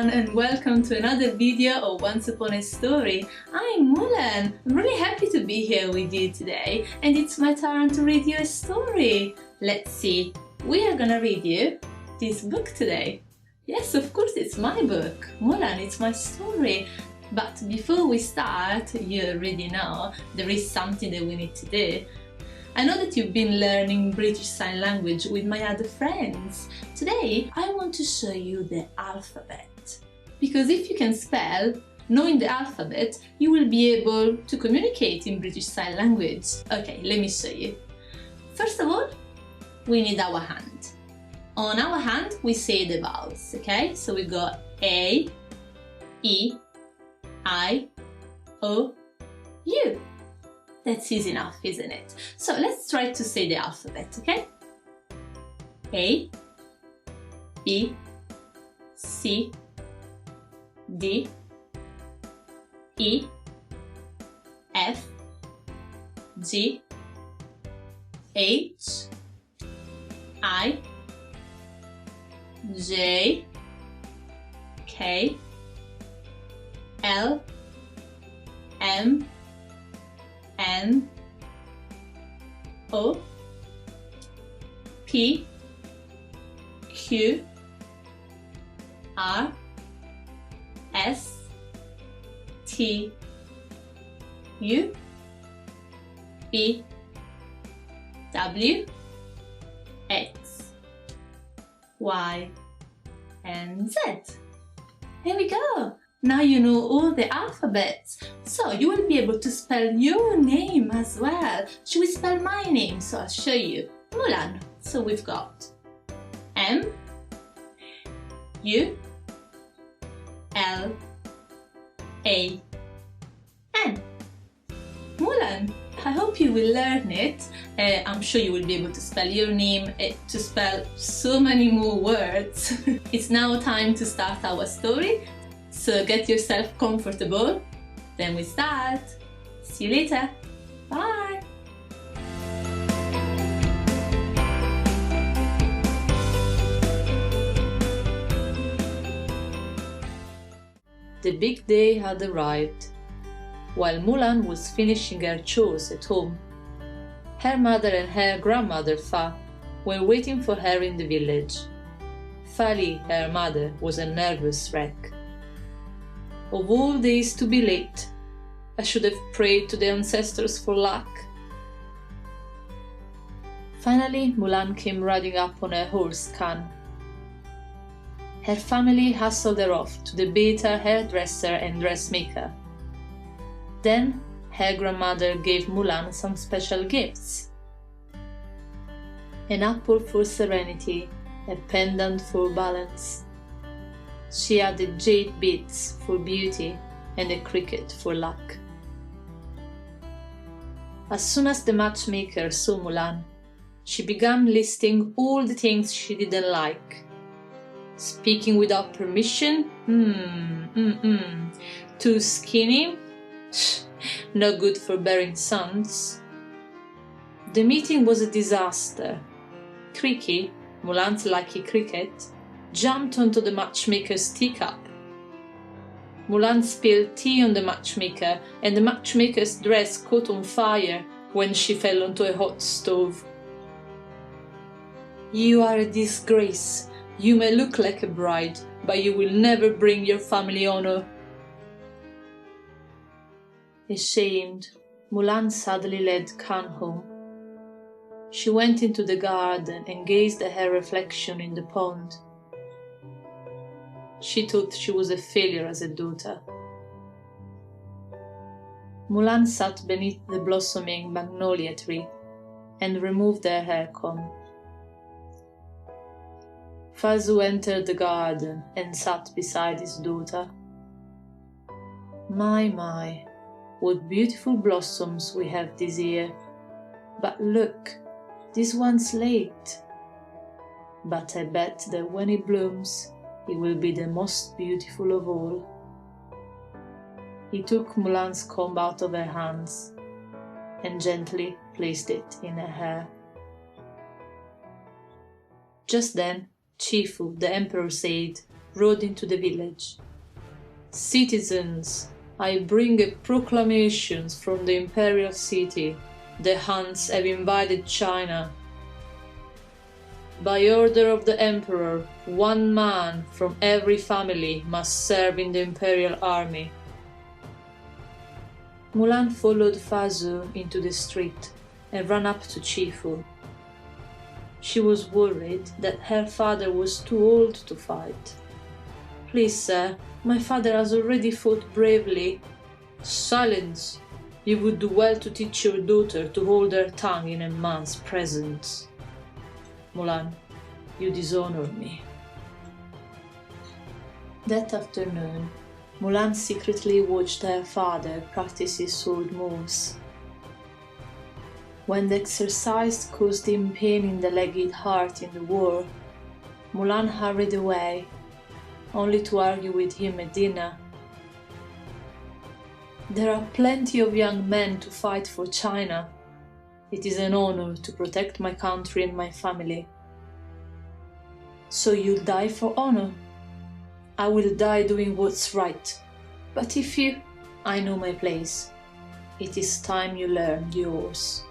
everyone, and welcome to another video of Once Upon a Story. I'm Mulan. I'm really happy to be here with you today, and it's my turn to read you a story. Let's see, we are gonna read you this book today. Yes, of course, it's my book. Mulan, it's my story. But before we start, you already know there is something that we need to do. I know that you've been learning British Sign Language with my other friends. Today, I want to show you the alphabet. Because if you can spell, knowing the alphabet, you will be able to communicate in British Sign Language. Okay, let me show you. First of all, we need our hand. On our hand, we say the vowels, okay? So we got A, E, I, O, U. That's easy enough, isn't it? So let's try to say the alphabet, okay? A, B, C, D, E, F, G, H, I, J, K, L, M, N, O, P, Q, R, S, T, U, V, W, X, Y, and Z. Here we go! Now you know all the alphabets, so you will be able to spell your name as well. Should we spell my name? So I'll show you. Mulan. So we've got M, U, L, A, N. Mulan. I hope you will learn it. I'm sure you will be able to spell your name, to spell so many more words. It's now time to start our story. So get yourself comfortable, then we start. See you later. Bye! The big day had arrived. While Mulan was finishing her chores at home, her mother and her grandmother Fa were waiting for her in the village. Fa Li, her mother, was a nervous wreck. Of all days to be late, I should have prayed to the ancestors for luck. Finally, Mulan came riding up on her horse Kan. Her family hustled her off to the Beta hairdresser and dressmaker. Then, her grandmother gave Mulan some special gifts. An apple for serenity, a pendant for balance. She added jade beads for beauty and a cricket for luck. As soon as the matchmaker saw Mulan, she began listing all the things she didn't like. Speaking without permission? Too skinny? No good for bearing sons. The meeting was a disaster. Creaky, Mulan's lucky cricket, jumped onto the matchmaker's teacup. Mulan spilled tea on the matchmaker, and the matchmaker's dress caught on fire when she fell onto a hot stove. You are a disgrace. You may look like a bride, but you will never bring your family honor. Ashamed, Mulan sadly led Kan home. She went into the garden and gazed at her reflection in the pond. She thought she was a failure as a daughter. Mulan sat beneath the blossoming magnolia tree and removed her hair comb. Fa Zhou entered the garden and sat beside his daughter. My, what beautiful blossoms we have this year. But look, this one's late. But I bet that when it blooms, it will be the most beautiful of all. He took Mulan's comb out of her hands and gently placed it in her hair. Just then, Chifu, the emperor, said, rode into the village. "Citizens, I bring a proclamation from the imperial city. The Huns have invaded China. By order of the emperor, one man from every family must serve in the imperial army." Mulan followed Fa Zhou into the street and ran up to Chifu. She was worried that her father was too old to fight. "Please, sir, my father has already fought bravely." "Silence! You would do well to teach your daughter to hold her tongue in a man's presence." "Mulan, you dishonor me." That afternoon, Mulan secretly watched her father practice his sword moves. When the exercise caused him pain in the leg he'd hurt in the war, Mulan hurried away, only to argue with him at dinner. "There are plenty of young men to fight for China. It is an honor to protect my country and my family." "So you'll die for honor?" "I will die doing what's right. But if you—" "I know my place. It is time you learned yours."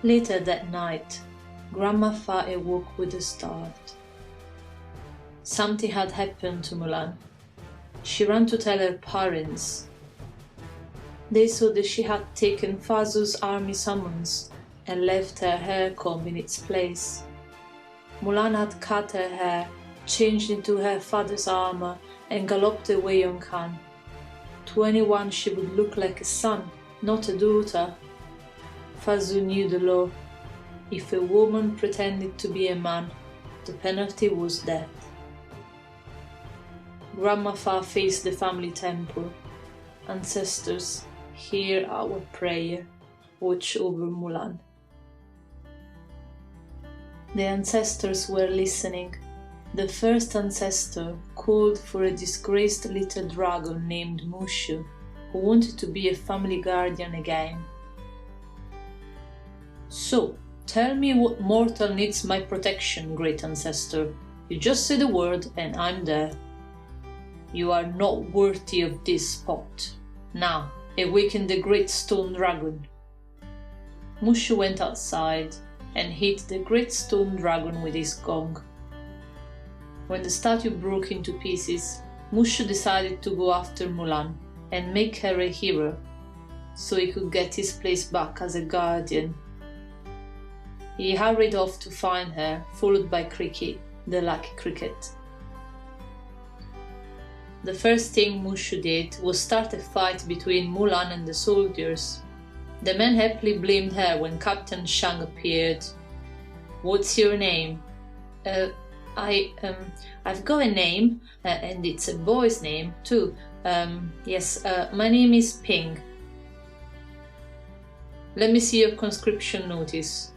Later that night, Grandma Fa awoke with a start. Something had happened to Mulan. She ran to tell her parents. They saw that she had taken Fa Zhou's army summons and left her hair comb in its place. Mulan had cut her hair, changed into her father's armor, and galloped away on Khan. To anyone she would look like a son, not a daughter. Fa Zhou knew the law. If a woman pretended to be a man, the penalty was death. Grandma Fa faced the family temple. "Ancestors, hear our prayer. Watch over Mulan." The ancestors were listening. The first ancestor called for a disgraced little dragon named Mushu, who wanted to be a family guardian again. "So, tell me what mortal needs my protection, great ancestor. You just say the word and I'm there." "You are not worthy of this spot. Now, awaken the great stone dragon." Mushu went outside and hit the great stone dragon with his gong. When the statue broke into pieces, Mushu decided to go after Mulan and make her a hero, so he could get his place back as a guardian. He hurried off to find her, followed by Cricket, the lucky cricket. The first thing Mushu did was start a fight between Mulan and the soldiers. The men happily blamed her when Captain Shang appeared. "What's your name?" I've got a name, and it's a boy's name too. Yes, my name is Ping." "Let me see your conscription notice."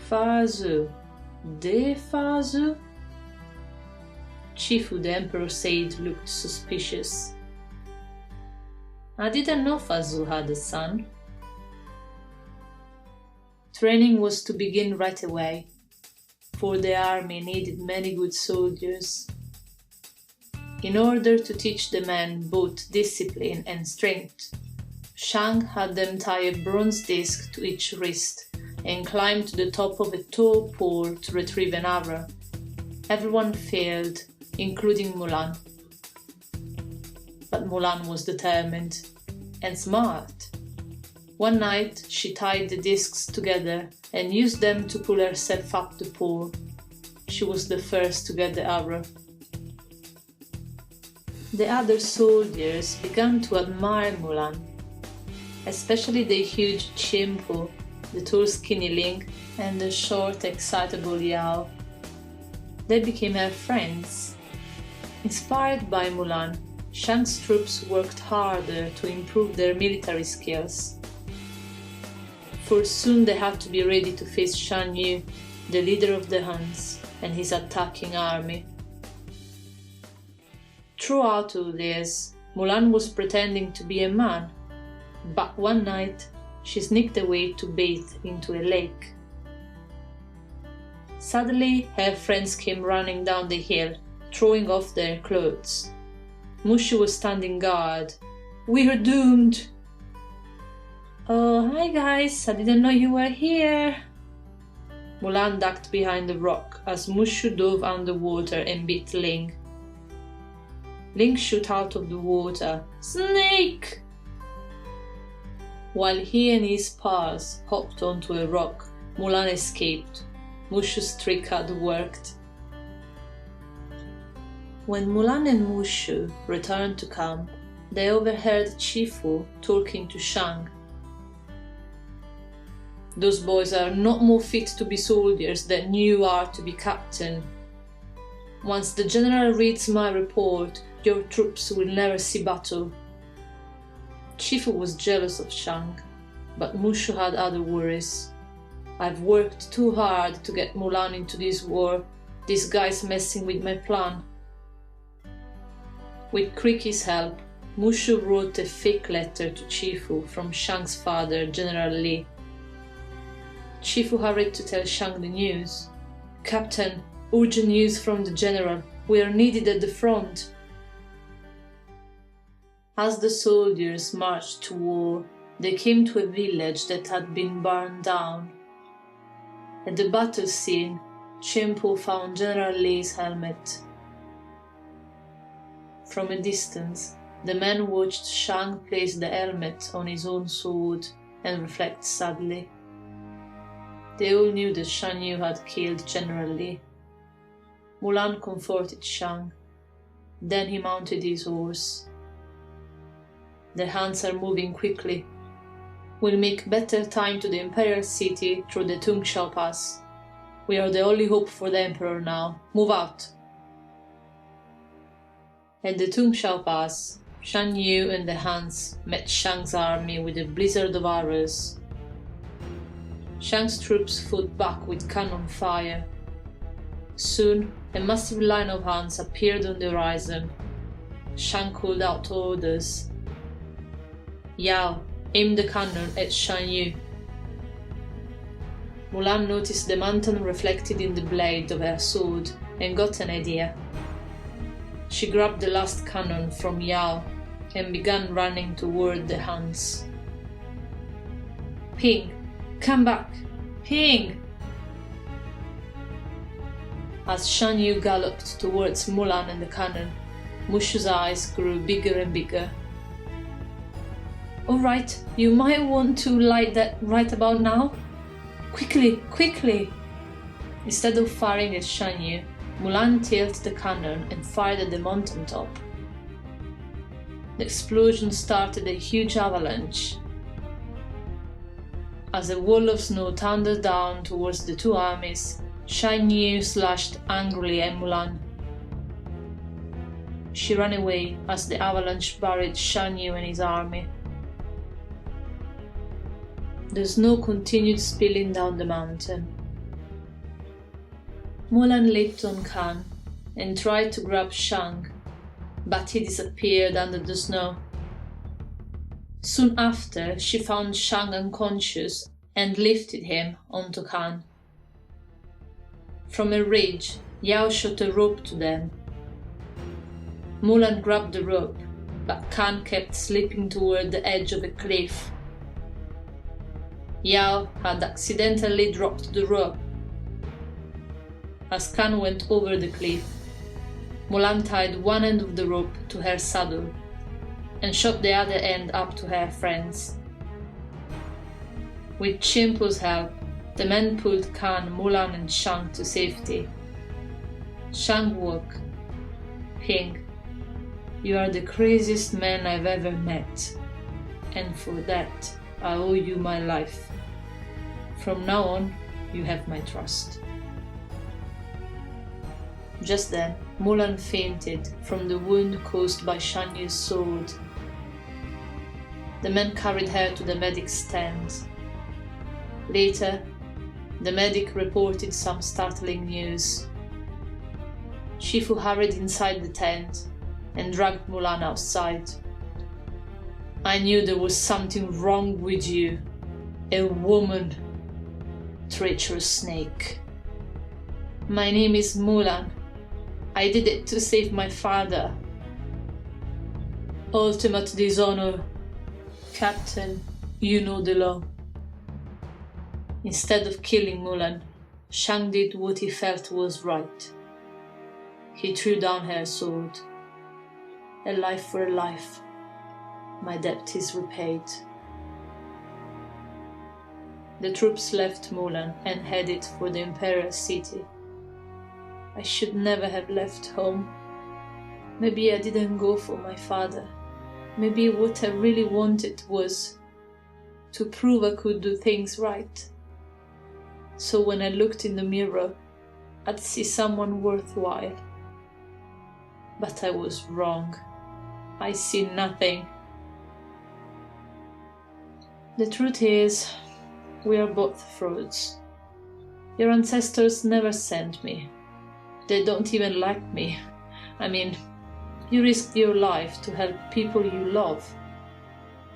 "Fa Zhou. De Fa Zhou?" Chifu, the emperor's sage, looked suspicious. "I didn't know Fa Zhou had a son." Training was to begin right away, for the army needed many good soldiers. In order to teach the men both discipline and strength, Shang had them tie a bronze disc to each wrist and climb to the top of a tall pole to retrieve an arrow. Everyone failed, including Mulan. But Mulan was determined and smart. One night she tied the discs together and used them to pull herself up the pole. She was the first to get the arrow. The other soldiers began to admire Mulan, especially the huge Chimpo, the tall skinny Ling, and the short excitable Yao. They became her friends. Inspired by Mulan, Shang's troops worked harder to improve their military skills. For soon they had to be ready to face Shan Yu, the leader of the Huns, and his attacking army. Throughout all this, Mulan was pretending to be a man, but one night she sneaked away to bathe into a lake. Suddenly, her friends came running down the hill, throwing off their clothes. Mushu was standing guard. "We're doomed!" "Oh, hi guys, I didn't know you were here." Mulan ducked behind a rock as Mushu dove underwater and bit Ling. Ling shot out of the water. "Snake!" While he and his pals hopped onto a rock, Mulan escaped. Mushu's trick had worked. When Mulan and Mushu returned to camp, they overheard Chifu talking to Shang. "Those boys are not more fit to be soldiers than you are to be captain. Once the general reads my report, your troops will never see battle." Chifu was jealous of Shang, but Mushu had other worries. "I've worked too hard to get Mulan into this war. This guy's messing with my plan." With Crickey's help, Mushu wrote a fake letter to Chifu from Shang's father, General Li. Chifu hurried to tell Shang the news. "Captain, urgent news from the general. We are needed at the front." As the soldiers marched to war, they came to a village that had been burned down. At the battle scene, Chimpo found General Li's helmet. From a distance, the men watched Shang place the helmet on his own sword and reflect sadly. They all knew that Shan Yu had killed General Li. Mulan comforted Shang. Then he mounted his horse. "The Hans are moving quickly. We'll make better time to the Imperial City through the Tungshao Pass. We are the only hope for the Emperor now. Move out!" At the Tungshao Pass, Shan Yu and the Hans met Shang's army with a blizzard of arrows. Shang's troops fought back with cannon fire. Soon, a massive line of Hans appeared on the horizon. Shang called out orders. "Yao, aim the cannon at Shan Yu." Mulan noticed the mountain reflected in the blade of her sword and got an idea. She grabbed the last cannon from Yao and began running toward the Hans. "Ping! Come back! Ping!" As Shan Yu galloped towards Mulan and the cannon, Mushu's eyes grew bigger and bigger. "All right, you might want to light that right about now. Quickly, quickly!" Instead of firing at Shan Yu, Mulan tilted the cannon and fired at the mountaintop. The explosion started a huge avalanche. As a wall of snow thundered down towards the two armies, Shan Yu slashed angrily at Mulan. She ran away as the avalanche buried Shan Yu and his army. The snow continued spilling down the mountain. Mulan leaped on Khan and tried to grab Shang, but he disappeared under the snow. Soon after, she found Shang unconscious and lifted him onto Khan. From a ridge, Yao shot a rope to them. Mulan grabbed the rope, but Khan kept slipping toward the edge of a cliff. Yao had accidentally dropped the rope. As Khan went over the cliff, Mulan tied one end of the rope to her saddle and shot the other end up to her friends. With Chimpo's help, the men pulled Khan, Mulan and Shang to safety. Shang woke. "Ping, you are the craziest man I've ever met, and for that I owe you my life. From now on, you have my trust." Just then, Mulan fainted from the wound caused by Shan Yu's sword. The men carried her to the medic's tent. Later, the medic reported some startling news. Shifu hurried inside the tent and dragged Mulan outside. "I knew there was something wrong with you. A woman. Treacherous snake." My name is Mulan. I did it to save my father. Ultimate dishonor. Captain, you know the law. Instead of killing Mulan, Shang did what he felt was right. He threw down her sword. A life for a life. My debt is repaid. The troops left Mulan and headed for the Imperial City. I should never have left home. Maybe I didn't go for my father. Maybe what I really wanted was to prove I could do things right. So when I looked in the mirror, I'd see someone worthwhile. But I was wrong. I see nothing. The truth is, we are both frauds. Your ancestors never sent me. They don't even like me. I mean, you risked your life to help people you love.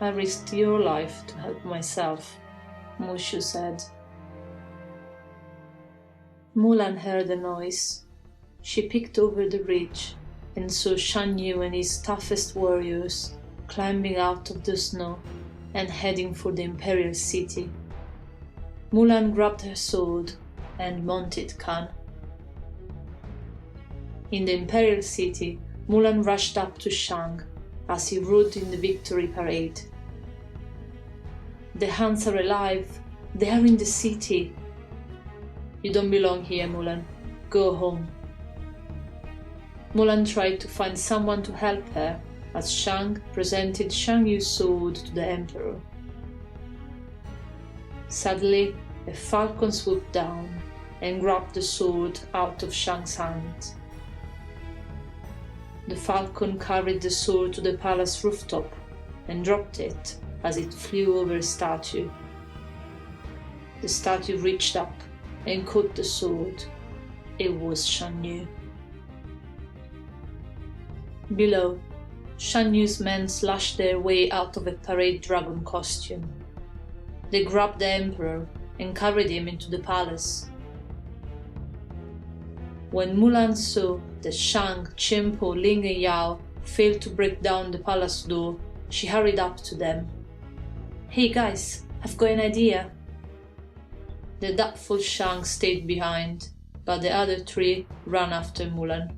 I risked your life to help myself, Mushu said. Mulan heard a noise. She peeked over the ridge and saw Shan Yu and his toughest warriors climbing out of the snow and heading for the Imperial City. Mulan grabbed her sword and mounted Khan. In the Imperial City, Mulan rushed up to Shang as he rode in the victory parade. The Huns are alive. They are in the city. You don't belong here, Mulan. Go home. Mulan tried to find someone to help her as Shang presented Shan Yu's sword to the Emperor. Suddenly, a falcon swooped down and grabbed the sword out of Shang's hand. The falcon carried the sword to the palace rooftop and dropped it as it flew over a statue. The statue reached up and caught the sword. It was Shan Yu. Below, Shan Yu's men slashed their way out of a parade dragon costume. They grabbed the Emperor and carried him into the palace. When Mulan saw that Shang, Qianpo, Ling and Yao failed to break down the palace door, she hurried up to them. Hey guys, I've got an idea. The doubtful Shang stayed behind, but the other three ran after Mulan.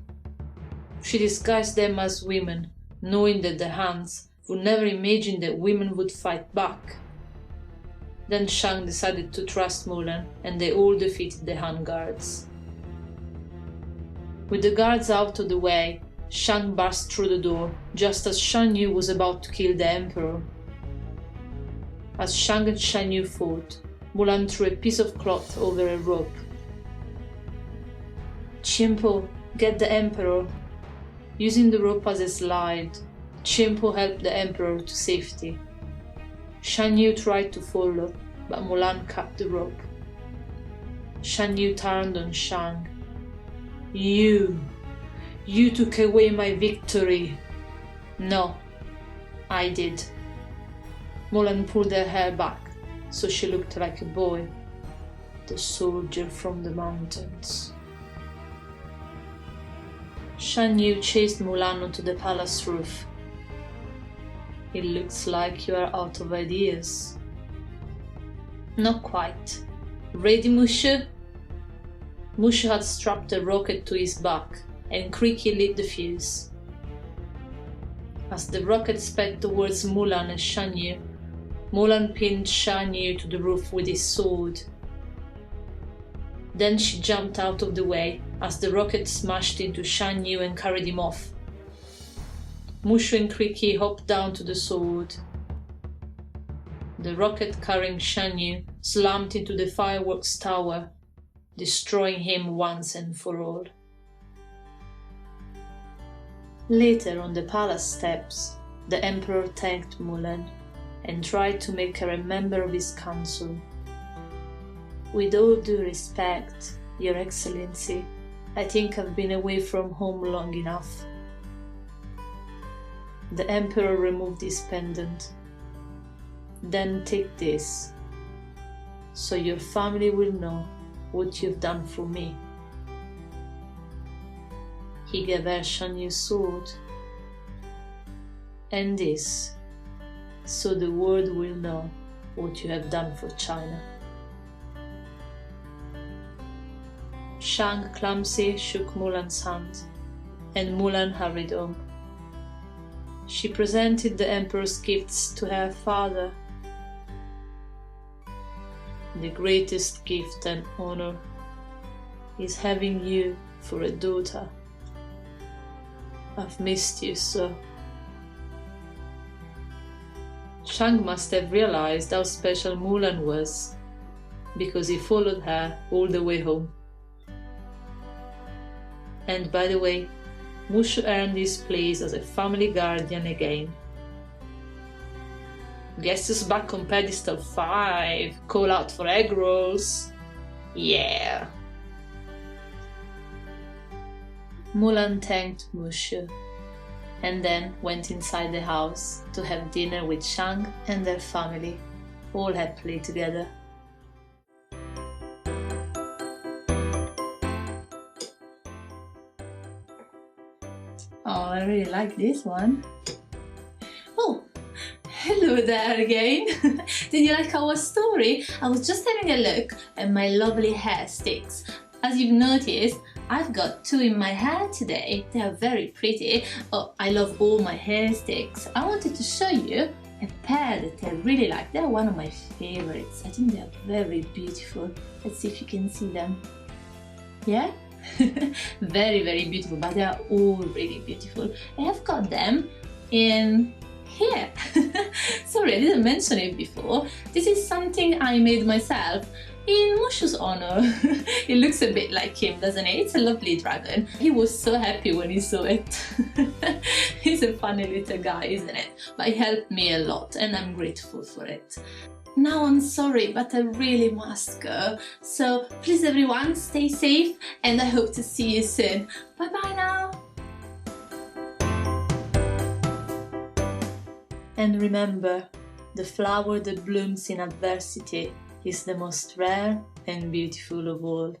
She disguised them as women, knowing that the Huns would never imagine that women would fight back. Then Shang decided to trust Mulan, and they all defeated the Han guards. With the guards out of the way, Shang burst through the door just as Shan Yu was about to kill the Emperor. As Shang and Shan Yu fought, Mulan threw a piece of cloth over a rope. Qianpo, get the Emperor. Using the rope as a slide, Qianpo helped the Emperor to safety. Shan Yu tried to follow, but Mulan cut the rope. Shan Yu turned on Shang. You took away my victory. No, I did. Mulan pulled her hair back so she looked like a boy, the soldier from the mountains. Shan Yu chased Mulan onto the palace roof. It looks like you are out of ideas. Not quite. Ready, Mushu? Mushu had strapped a rocket to his back and quickly lit the fuse. As the rocket sped towards Mulan and Shan Yu, Mulan pinned Shan Yu to the roof with his sword. Then she jumped out of the way as the rocket smashed into Shan Yu and carried him off. Mushu and Kriki hopped down to the sword. The rocket carrying Shan Yu slammed into the fireworks tower, destroying him once and for all. Later on the palace steps, the Emperor thanked Mulan and tried to make her a member of his council. With all due respect, Your Excellency, I think I've been away from home long enough. The Emperor removed his pendant. Then take this, so your family will know what you've done for me. he gave Ash a new sword. And this, so the world will know what you have done for China. Shang clumsily shook Mulan's hand, and Mulan hurried home. She presented the emperor's gifts to her father. The greatest gift and honor is having you for a daughter. I've missed you so. Shang must have realized how special Mulan was, because he followed her all the way home. And by the way, Mushu earned his place as a family guardian again. Guess who's back on pedestal 5? Call out for egg rolls. Yeah. Mulan thanked Mushu and then went inside the house to have dinner with Shang and their family, all happily together. Oh, I really like this one. Oh, hello there again. Did you like our story? I was just having a look at my lovely hair sticks. As you've noticed, I've got 2 in my hair today. They are very pretty. Oh, I love all my hair sticks. I wanted to show you a pair that I really like. They're one of my favorites. I think they're very beautiful. Let's see if you can see them. Yeah? Very, very beautiful, but they are all really beautiful. I have got them in here. Sorry, I didn't mention it before. This is something I made myself in Mushu's honor. It looks a bit like him, doesn't it? It's a lovely dragon. He was so happy when he saw it. He's a funny little guy, isn't it? But he helped me a lot and I'm grateful for it. Now I'm sorry, but I really must go. So please everyone, stay safe and I hope to see you soon. Bye bye now. And remember, the flower that blooms in adversity is the most rare and beautiful of all.